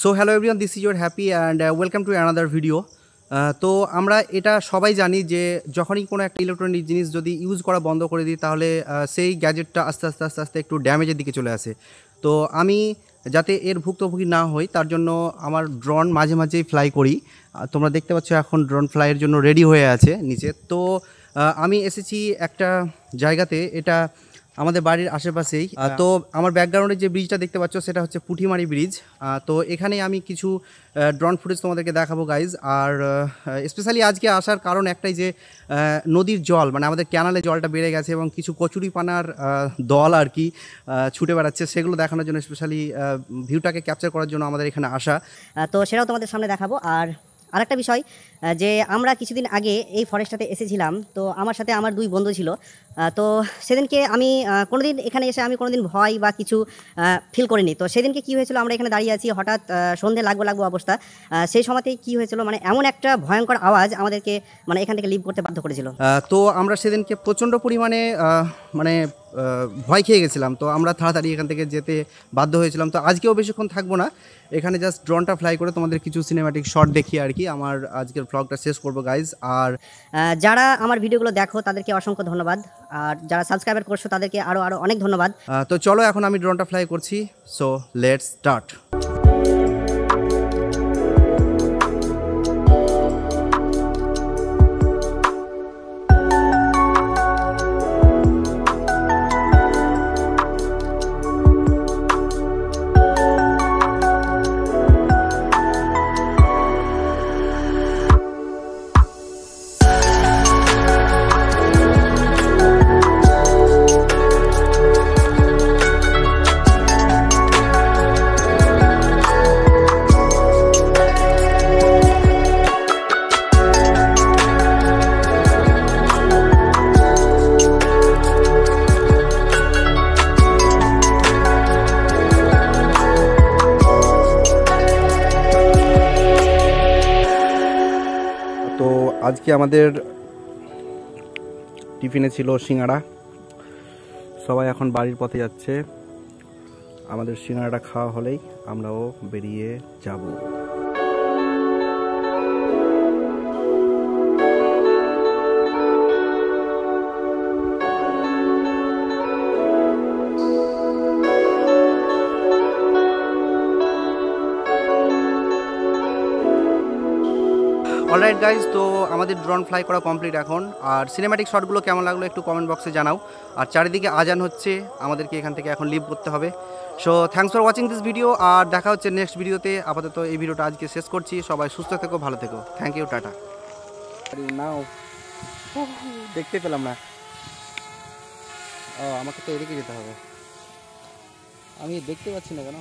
So hello everyone, this is your happy and welcome to another video. তো আমরা এটা সবাই জানি যে যখনই কোনো একটা ইলেকট্রনিক জিনিস যদি ইউজ করা বন্ধ করে দিই তাহলে সেই গ্যাজেটটা আস্তে আস্তে আস্তে আস্তে একটু ড্যামেজের দিকে চলে আসে। তো আমি যাতে এর ভুক্তভোগী না হই তার জন্য আমার ড্রোন মাঝে মাঝেই ফ্লাই করি। তোমরা দেখতে পাচ্ছ এখন ড্রোন ফ্লাইয়ের জন্য রেডি হয়ে আছে নিচে। তো আমি এসেছি একটা জায়গাতে, এটা আমাদের বাড়ির আশেপাশেই। তো আমার ব্যাকগ্রাউন্ডে যে ব্রিজটা দেখতে পাচ্ছ সেটা হচ্ছে পুঁঠিমারি ব্রিজ। তো এখানে আমি কিছু ড্রোন ফুটেজ তোমাদেরকে দেখাবো গাইজ। আর স্পেশালি আজকে আসার কারণ একটাই যে নদীর জল, মানে আমাদের ক্যানালে জলটা বেড়ে গেছে এবং কিছু কচুরিপানার দল আর কি ছুটে বেড়াচ্ছে, সেগুলো দেখানোর জন্য স্পেশালি ভিউটাকে ক্যাপচার করার জন্য আমাদের এখানে আসা। তো সেটাও তোমাদের সামনে দেখাবো। আর আরেকটা বিষয় যে আমরা কিছুদিন আগে এই ফরেস্টটাতে এসেছিলাম, তো আমার সাথে আমার দুই বন্ধু ছিল। তো সেদিনকে আমি কোনোদিন এখানে এসে আমি কোনোদিন ভয় বা কিছু ফিল করিনি। তো সেদিনকে কী হয়েছিল, আমরা এখানে দাঁড়িয়ে আছি, হঠাৎ সন্ধে লাগবো অবস্থা। সেই সময়তেই কী হয়েছিল, মানে এমন একটা ভয়ঙ্কর আওয়াজ আমাদেরকে মানে এখান থেকে লিভ করতে বাধ্য করেছিল। তো আমরা সেদিনকে প্রচণ্ড পরিমাণে মানে ভয় খেয়ে গেছিলাম। তো আমরা তাড়াতাড়ি এখান থেকে যেতে বাধ্য হয়েছিলাম। তো আজকেও বেশিক্ষণ থাকবো না, এখানে জাস্ট ড্রোনটা ফ্লাই করে তোমাদের কিছু সিনেম্যাটিক শট দেখিয়ে আর কি আমার আজকের ব্লগটা শেষ করবো গাইজ। আর যারা আমার ভিডিওগুলো দেখো তাদেরকে অসংখ্য ধন্যবাদ, আর যারা সাবস্ক্রাইবার করছো তাদেরকে আরও অনেক ধন্যবাদ। তো চলো এখন আমি ড্রোনটা ফ্লাই করছি। So let's start. তো আজকে আমাদের টিফিনে ছিল সিঙ্গাড়া। সবাই এখন বাড়ির পথে যাচ্ছে। আমাদের সিঙ্গাড়াটা খাওয়া হলেই আমরাও বেরিয়ে যাব। অলরাইট গাইজ, তো আমাদের ড্রোন ফ্লাই করা কমপ্লিট এখন। আর সিনেম্যাটিক শটগুলো কেমন লাগলো একটু কমেন্ট বক্সে জানাও। আর চারিদিকে আজান হচ্ছে, আমাদেরকে এখান থেকে এখন লিভ করতে হবে। So thanks for watching this video, আর দেখা হচ্ছে নেক্সট ভিডিওতে। আপাতত এই ভিডিওটা আজকে শেষ করছি। সবাই সুস্থ থেকো, ভালো থেকো। Thank you, tata. নাও, দেখতে পেলাম না। ও, আমাকে তো এদিকে যেতে হবে, আমি দেখতে পাচ্ছি না কেন।